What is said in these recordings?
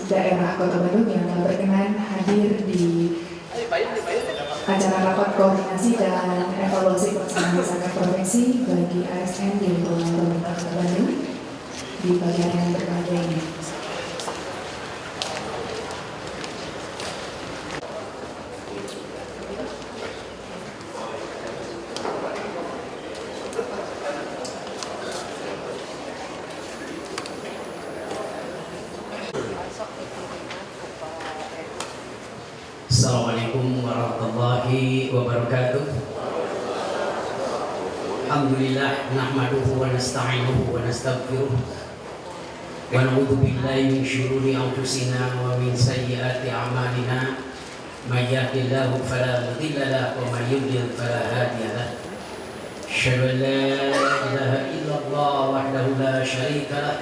daerah Kota Bandung yang telah berkenan hadir di acara rapat koordinasi dan evaluasi pelaksanaan zakat provinsi bagi ASN di lingkungan pemerintah Kota Bandung di bagian yang berbahagia ini. Assalamualaikum warahmatullahi wabarakatuh. Alhamdulillah nahmaduhu wa nasta'inuhu wa nastaghfiruh wa na'udzu billahi min syururi anfusina wa min sayyiati a'malina may yahdihillahu fala mudilla lahu wa may yudlil fala hadiya lahu. Asyhadu an la ilaha illallah wahdahu la syarika lahu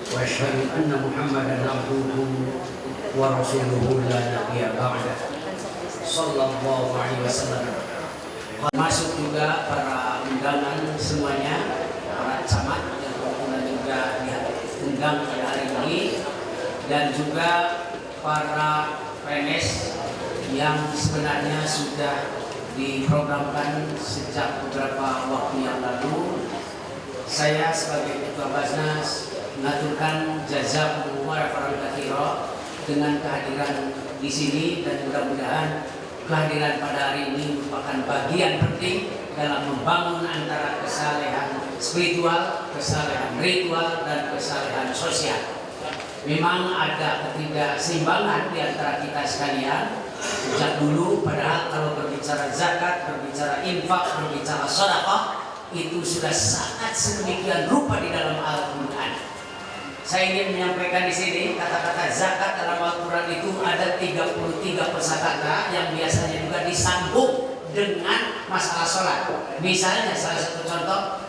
wa asyhadu anna Muhammadan abduhu wa rasuluhu la nabiyya ba'da. Sallallahu alaihi wasallam. Masuk juga para undangan semuanya, para camat yang juga diundang pada hari ini, dan juga para PNS yang sebenarnya sudah diprogramkan sejak beberapa waktu yang lalu. Saya sebagai Ketua Basnas mengaturkan jazakumullah khairan katsira dengan kehadiran di sini, dan mudah-mudahan kehadiran pada hari ini merupakan bagian penting dalam membangun antara kesalehan spiritual, kesalehan ritual, dan kesalehan sosial. Memang ada ketidakseimbangan di antara kita sekalian sejak dulu, padahal kalau berbicara zakat, berbicara infak, berbicara sedekah, itu sudah sangat sedemikian rupa di dalam Al-Quran. Saya ingin menyampaikan di sini kata-kata zakat dalam Al-Quran itu ada 33 kosakata yang biasanya juga disambung dengan masalah sholat. Misalnya salah satu contoh,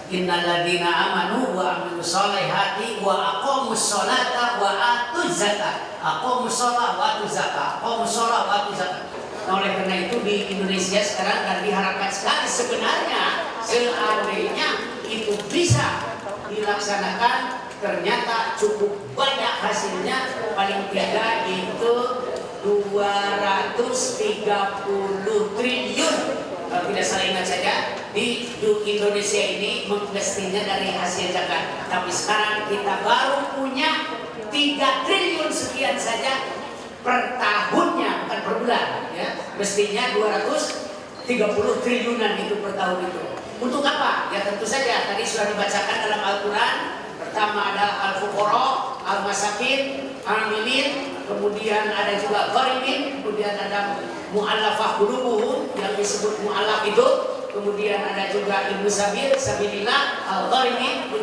innalladzina amanu wa amilus sholihati wa aqamus sholata wa atuz zakat. Aqamus sholat wa atuz zakat. Aqamus sholat wa atuz zakat. Nah, oleh karena itu di Indonesia sekarang dan diharapkan sekali sebenarnya seandainya itu bisa dilaksanakan, ternyata cukup banyak hasilnya, paling tidak itu 230 triliun kalau tidak salah ingat saja di Indonesia ini mestinya dari hasil zakat. Tapi sekarang kita baru punya 3 triliun sekian saja per tahunnya, bukan per bulan ya. Mestinya 230 triliunan itu per tahun itu. Untuk apa? Ya tentu saja tadi sudah dibacakan dalam Al-Quran. Pertama ada Al-Fuqara, Al-Masakin, Al-Amilin, kemudian ada juga Gharimin, kemudian ada Mu'allafah Qulubuhum yang disebut Mu'allaf itu, kemudian ada juga Ibnu Sabil, Sabilillah, Al-Gharimin,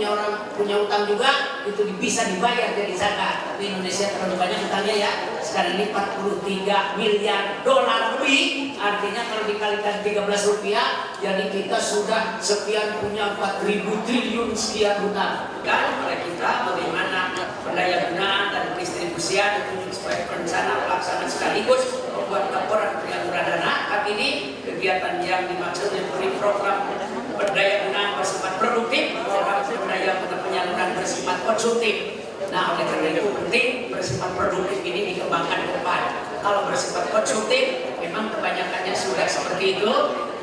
punya utang juga, itu bisa dibayar dari zakat. Tapi Indonesia terlalu banyak utangnya ya. Sekarang ini 43 miliar dolar lebih, artinya kalau dikalikan 13 rupiah, jadi kita sudah sekian punya 4.000 triliun sekian utang. Dan pada kita bagaimana pendaya gunaan dan pendistribusian itu sebagai perencana pelaksanaan sekaligus membuat laporan penyaluran dana. Kali ini kegiatan yang dimaksud memberi program pendaya gunaan bersifat produktif dalam pendaya penyaluran bersifat konsumtif. Nah, oleh karena itu penting bersifat produktif ini dikembangkan ke depan. Kalau bersifat konsumtif, memang kebanyakannya sudah seperti itu,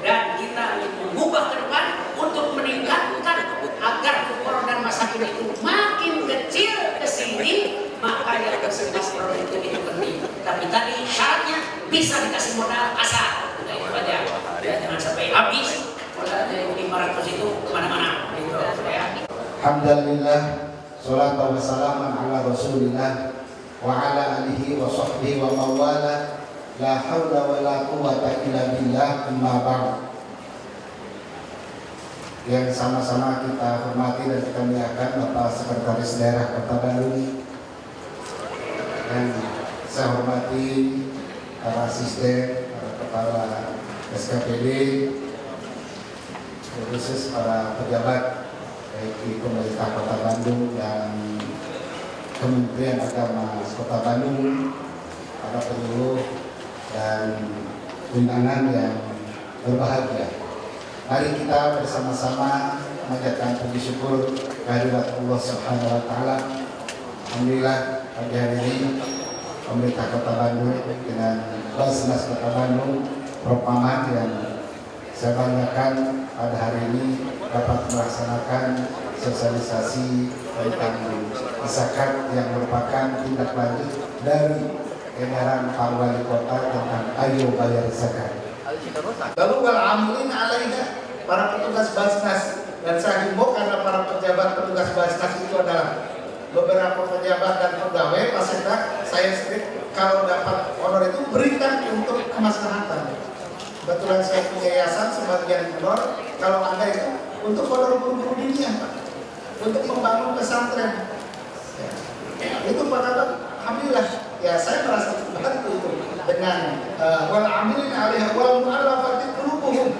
dan kita mengubah ke depan untuk meningkatkan agar fuqara dan masakin itu makin kecil ke sini, makanya bersifat produktif itu penting. Tapi tadi syaratnya bisa dikasih modal asal. Nah, itu aja. Ya, jangan sampai habis. Modal dari 500 itu kemana-mana. Gitu, ya. Alhamdulillah. Salatu wa salaman ala rasulillah wa ala alihi wa sahbihi wa mawala. La hawla wa la quwata illa billah, amma ba'd. Yang sama-sama kita hormati dan kita muliakan Bapak Sekretaris Daerah Kota Bandung, yang saya hormati para asisten, para kepala SKPD, khusus para pejabat baik di pemerintah Kota Bandung dan Kementerian Agama Kota Bandung, para penyuluh dan undangan yang berbahagia. Mari kita bersama-sama mengucapkan puji syukur kehadirat Allah Subhanahu wa taala Alhamdulillah pagi hari ini pemerintah Kota Bandung dengan Basnas Kota Bandung Prof. Maman yang saya banggakan pada hari ini dapat melaksanakan sosialisasi tentang zakat yang merupakan tindak lanjut dari edaran Pak Wali Kota tentang ayo bayar zakat. Lalu wal amilin alaiha, para petugas Basnas, dan saya himbau karena para pejabat petugas Basnas itu adalah beberapa pejabat dan pegawai Pasekda, saya sendiri kalau dapat honor itu berikan untuk kemaslahatan. Kebetulan saya punya yayasan sebagian honor, kalau ada itu untuk honor guru-guru dunia, Pak, untuk membangun pesantren. Ya. Itu Pak Kabat, alhamdulillah, ya saya merasa terbantu itu dengan wal amilin alaiha wal mu'allafati qulubuhum.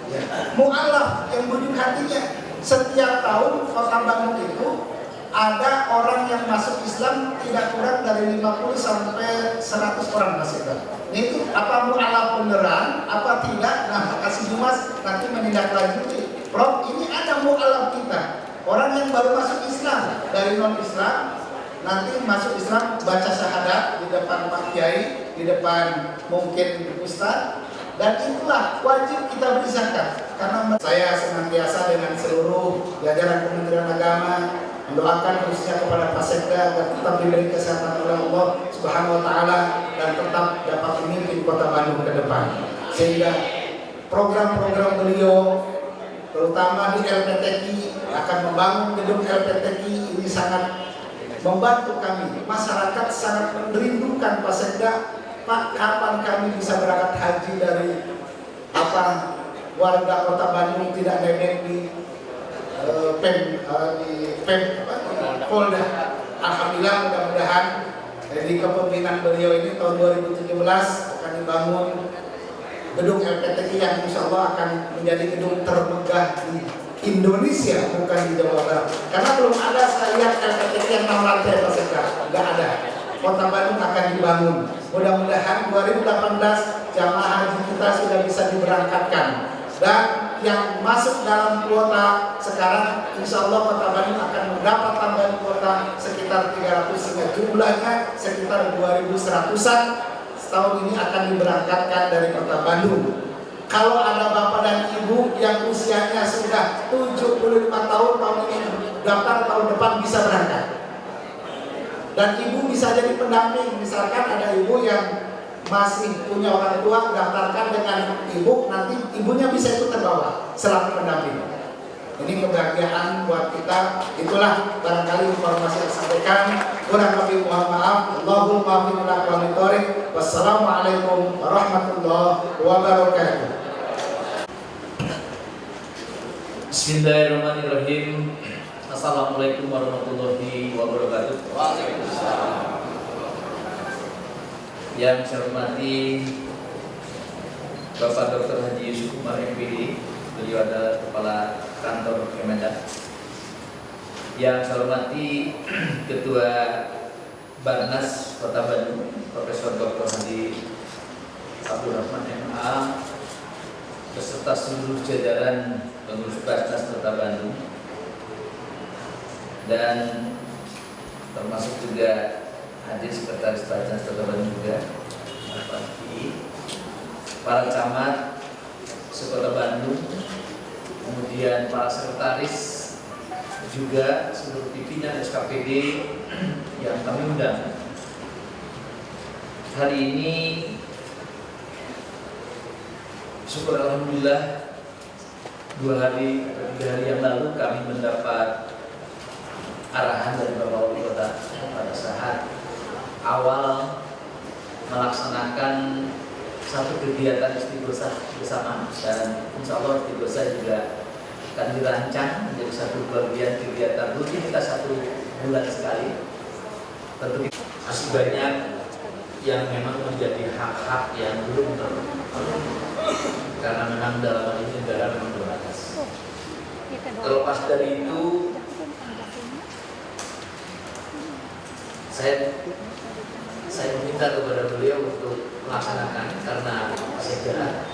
Ya. Mu'allaf yang bujuk hatinya. Setiap tahun Kota Bandung itu ada orang yang masuk Islam tidak kurang dari 50 sampai 100 orang masuk Islam. Itu apa mu'alaf beneran, apa tidak? Nah, kasih Jumas nanti menindaklanjuti. Prof, ini ada mu'alaf kita. Orang yang baru masuk Islam dari non-Islam nanti masuk Islam baca syahadat di depan Pak Kiai, di depan mungkin Ustaz, dan itulah wajib kita beri zakat. Karena saya senantiasa dengan seluruh jajaran Kementerian Agama mendoakan khususnya kepada Pasekda agar tetap diberi kesehatan oleh Allah Subhanahu wa taala dan tetap dapat memimpin Kota Bandung ke depan. Sehingga program-program beliau terutama di LPTKI akan membangun gedung LPTKI ini sangat membantu kami. Masyarakat sangat merindukan Pasekda. Pak, kapan kami bisa berangkat haji dari warga Kota Bandung tidak nebeng di Polda. Alhamdulillah, mudah-mudahan di kepemimpinan beliau ini tahun 2017 akan dibangun gedung LPTKI yang insya Allah akan menjadi gedung termegah di Indonesia, bukan di Jawa Barat. Karena belum ada saya lihat LPTKI yang 6 lantai Pasekda, nggak ada. Kota Bandung akan dibangun. Mudah-mudahan 2018 jamaah haji kita sudah bisa diberangkatkan. Dan yang masuk dalam kuota sekarang, insya Allah Kota Bandung akan mendapat tambahan kuota sekitar 300 sehingga jumlahnya sekitar 2.100-an setahun ini akan diberangkatkan dari Kota Bandung. Kalau ada bapak dan ibu yang usianya sudah 75 tahun ini daftar, tahun depan bisa berangkat. Dan ibu bisa jadi pendamping, misalkan ada ibu yang masih punya orang tua, daftarkan dengan ibu, nanti ibunya bisa ikut terbawa selaku pendamping. Ini kebahagiaan buat kita. Itulah barangkali informasi yang disampaikan. Kurang lebih mohon maaf. Allahumma maafin. Wassalamualaikum warahmatullahi wabarakatuh. Bismillahirrahmanirrahim. Assalamualaikum warahmatullahi wabarakatuh. Yang saya hormati Bapak Dr. Haji Yusuf Umar MPD, beliau adalah Kepala Kantor Kemendak. Yang saya hormati Ketua Barnas Kota Bandung, Profesor Dr. Haji Abdul Rahman MA, beserta seluruh jajaran pengurus Barnas Kota Bandung, dan termasuk juga hadir Sekretaris Barnas Kota Bandung juga, para camat se-Kota Bandung, kemudian para sekretaris, juga seluruh pimpinan SKPD yang kami undang. Hari ini syukur alhamdulillah 2 hari atau 3 hari yang lalu kami mendapat arahan dari Bapak Wali Kota pada saat awal melaksanakan satu kegiatan istighosah bersama, dan insya Allah istighosah juga akan dirancang menjadi satu bagian kegiatan rutinitas 1 bulan sekali. Tentu masih banyak yang memang menjadi hak-hak yang belum terpenuhi karena memang dalam hal ini negara memang terbatas. Terlepas dari itu, saya meminta kepada beliau untuk melaksanakan, karena segera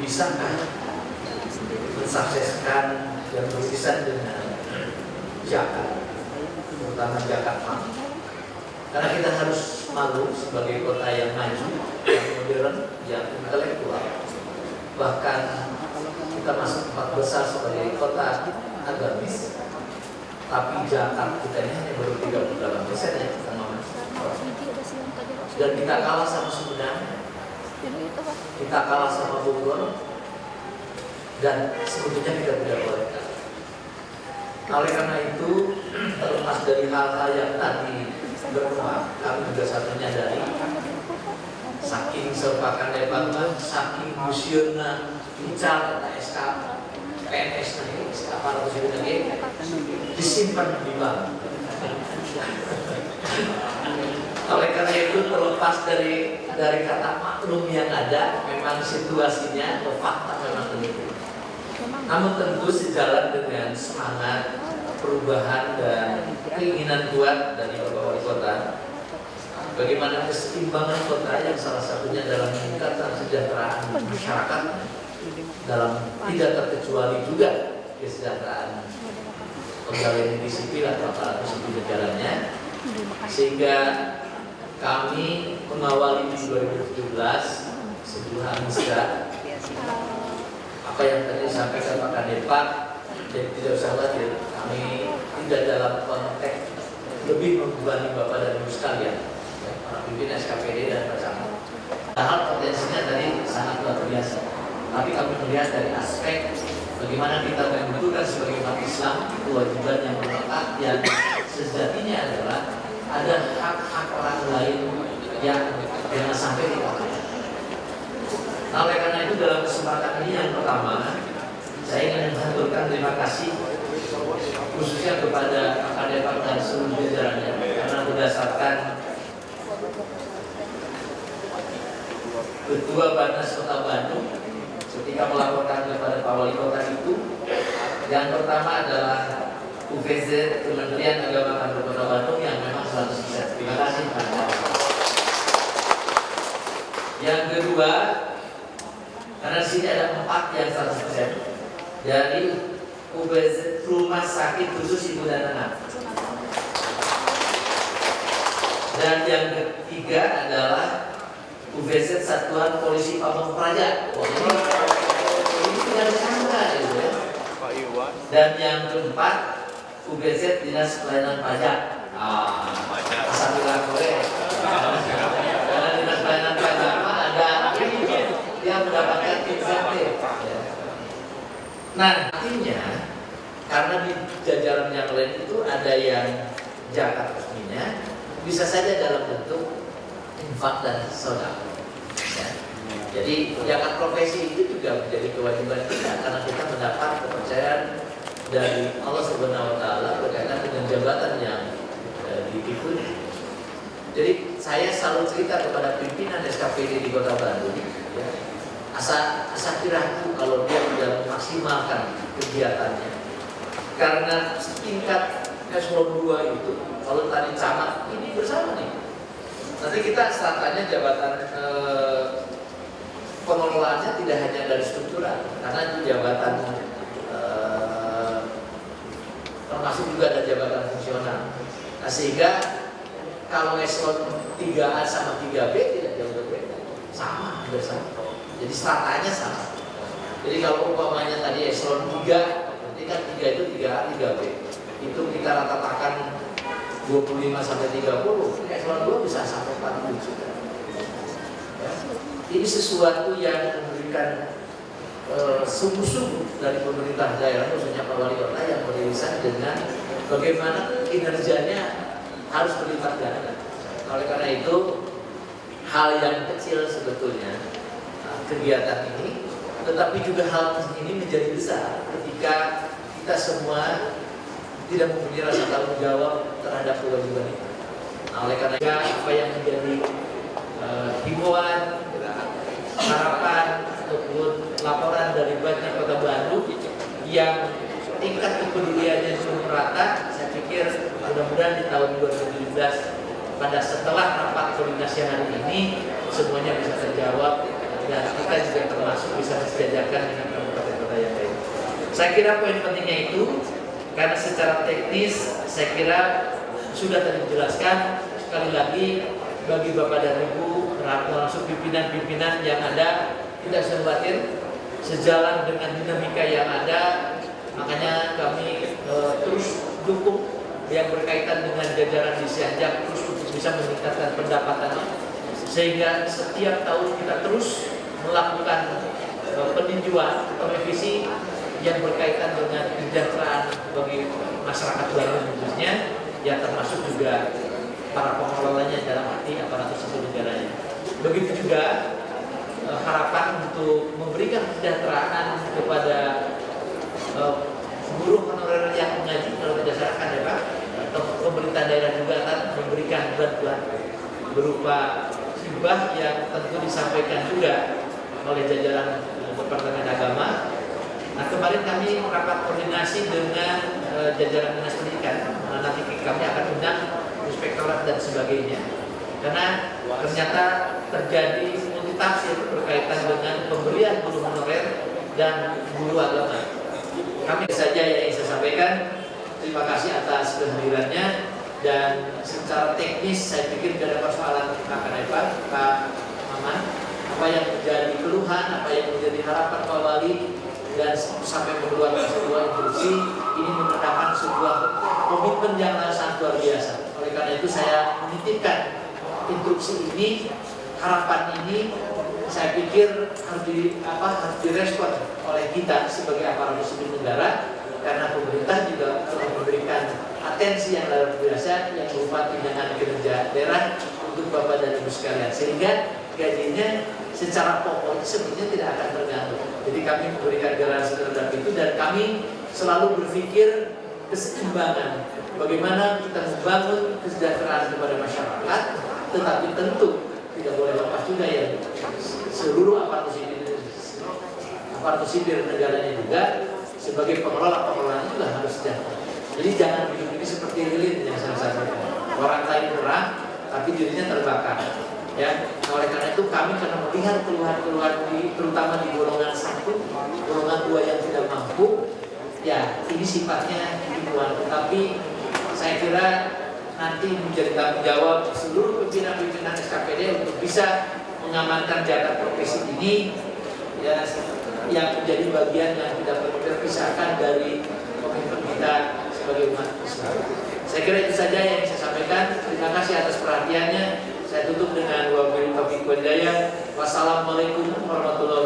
bisakah mensukseskan dan berkaitan dengan zakat. terutama Jakarta. Karena kita harus malu sebagai kota yang maju, yang modern, yang intelektual. Bahkan kita masuk 4 besar sebagai kota agamis. Tapi Jakarta kita ini hanya baru 38% ya kita mau. Dan kita kalah sama Sumedang, kita kalah sama Bogor, dan sebetulnya kita tidak boleh kalah. Oleh karena itu, terlepas dari hal-hal yang tadi berkembang, kami juga satu menyadari saking sepakan departemen, saking museumnya bicara kata SK PNS nanti, apa harus lagi disimpan di bank. Oleh karena itu, terlepas dari kata maklum yang ada, memang situasinya atau fakta memang demikian. Namun tentu sejalan dengan semangat perubahan dan keinginan kuat dari Bapak Wali Kota, bagaimana keseimbangan kota yang salah satunya dalam meningkatkan kesejahteraan masyarakat, dalam tidak terkecuali juga kesejahteraan pegawai negeri sipil atau aparatur sipil negaranya, sehingga kami mengawali di 2017 sebuah misda apa yang tadi disampaikan Pak Kadepak, jadi tidak usah khawatir, kami tidak dalam konteks lebih membebani Bapak dan Ibu sekalian, para pimpinan SKPD dan bersama. Hal potensinya tadi sangat luar biasa, tapi kami melihat dari aspek bagaimana kita membutuhkan sebagai umat Islam kewajiban yang melekat yang sejatinya adalah ada hak-hak orang lain yang jangan sampai diabaikan. Nah, oleh karena itu dalam kesempatan ini yang pertama saya ingin mengaturkan terima kasih khususnya kepada Pak Kadepak dan seluruh jajarannya, karena berdasarkan Ketua Banas Kota Bandung ketika melaporkan kepada Pak Wali Kota itu, yang pertama adalah UVZ Kementerian Agama Kabupaten Kota Bandung yang memang 100%. Terima kasih Pak. Yang kedua, karena di sini ada 4 yang 100% dari UVZ Rumah Sakit Khusus Ibu dan Anak. Dan yang ketiga adalah UVZ Satuan Polisi Pamong Praja. Ini tidak disangka ya. Dan yang keempat UVZ Dinas Pelayanan Pajak. Alhamdulillah boleh. Karena Dinas Pelayanan Pajak ada yang mendapatkan insentif. Nah, artinya karena di jajaran yang lain itu ada yang zakat resminya, bisa saja dalam bentuk infak dan sedekah. Ya. Jadi zakat profesi itu juga menjadi kewajiban kita karena kita mendapat kepercayaan dari Allah Subhanahu wa taala berkaitan dengan jabatan yang dipikul. Jadi saya selalu cerita kepada pimpinan SKPD di Kota Bandung, ya, asa kiraku kalau dia tidak memaksimalkan kegiatannya. Karena tingkat eselon 2 itu, kalau tadi camat ini bersama nih. Nanti kita stratanya jabatan pengelolaannya tidak hanya dari struktural, karena itu jabatan termasuk juga ada jabatan fungsional. Nah, sehingga kalau eselon 3A sama 3B tidak jauh berbeda, sama, hampir sama. Jadi stratanya sama. Jadi kalau umpamanya tadi eselon 3, berarti kan 3 itu 3A, 3B. Itu kita rata-ratakan 25 sampai 30, eselon 2 bisa sampai 40 juga. Ya. Ini sesuatu yang memberikan sungguh-sungguh dari pemerintah daerah, khususnya Pak Wali Kota yang beririsan dengan bagaimana kinerjanya harus berlipat ganda. Oleh karena itu, hal yang kecil sebetulnya kegiatan ini, tetapi juga hal ini menjadi besar ketika kita semua tidak mempunyai rasa tanggung jawab terhadap kewajiban itu. Nah, oleh karena itu, apa yang menjadi himbauan, harapan ataupun laporan dari banyak Kota Bandung yang tingkat kepeduliannya cukup merata, saya pikir mudah-mudahan di tahun 2017 pada setelah rapat koordinasi hari ini semuanya bisa terjawab dan kita juga termasuk bisa disejajarkan dengan kabupaten kota yang lain. Saya kira poin pentingnya itu, karena secara teknis saya kira sudah tadi dijelaskan. Sekali lagi bagi Bapak dan Ibu termasuk pimpinan-pimpinan yang ada, tidak usah khawatir, sejalan dengan dinamika yang ada. Makanya kami terus dukung yang berkaitan dengan jajaran di Sianjak terus untuk bisa meningkatkan pendapatannya, sehingga setiap tahun kita terus melakukan peninjauan atau revisi yang berkaitan dengan kesejahteraan bagi masyarakat baru khususnya, yang termasuk juga para pengelolanya dalam arti aparatur sipil negaranya. Begitu juga harapan untuk memberikan kesejahteraan kepada guru honorer yang mengaji kalau berdasarkan ya Pak, atau pemerintah daerah juga akan memberikan bantuan berupa hibah yang tentu disampaikan juga oleh jajaran Departemen Agama. Nah, kemarin kami rapat koordinasi dengan jajaran Dinas Pendidikan. Nanti kami akan undang inspektorat dan sebagainya. Karena ternyata terjadi multitafsir berkaitan dengan pemberian guru honorer dan guru agama. Kami saja yang ingin saya sampaikan. Terima kasih atas kehadirannya, dan secara teknis saya pikir tidak ada persoalan Pak Kanaipan, Pak Maman. Apa yang menjadi keluhan, apa yang menjadi harapan Pak Wali, dan sampai mengeluarkan sebuah instruksi ini merupakan sebuah komitmen yang sangat luar biasa. Oleh karena itu saya menitipkan instruksi ini, harapan ini, saya pikir harus direspon oleh kita sebagai aparatur sipil negara, karena pemerintah juga telah memberikan atensi yang luar biasa yang berupa tunjangan kinerja daerah untuk Bapak dan Ibu sekalian, sehingga gajinya secara pokok sebenarnya tidak akan terganggu. Jadi kami memberikan garansi terhadap itu, dan kami selalu berpikir keseimbangan bagaimana kita membangun kesejahteraan kepada masyarakat, tetapi tentu tidak boleh lepas juga ya seluruh aparatur sipil negaranya juga sebagai pengelola juga harus sejahtera. Jadi jangan hidup ini seperti lilin yang saya sampaikan, orang lain perang tapi dirinya terbakar. Ya, oleh karena itu kami karena melihat keluhan-keluhan terutama di golongan 1, golongan 2 yang tidak mampu, ya ini sifatnya himbauan. Tetapi saya kira nanti menjadi tanggung jawab seluruh pimpinan-pimpinan SKPD untuk bisa mengamankan jagat profesi ini, ya, yang menjadi bagian yang tidak terpisahkan dari komitmen kita sebagai umat Islam. Saya kira itu saja yang saya sampaikan. Terima kasih atas perhatiannya. Saya tutup dengan wabillahi taufiq wal hidayah. Wassalamualaikum warahmatullahi wabarakatuh.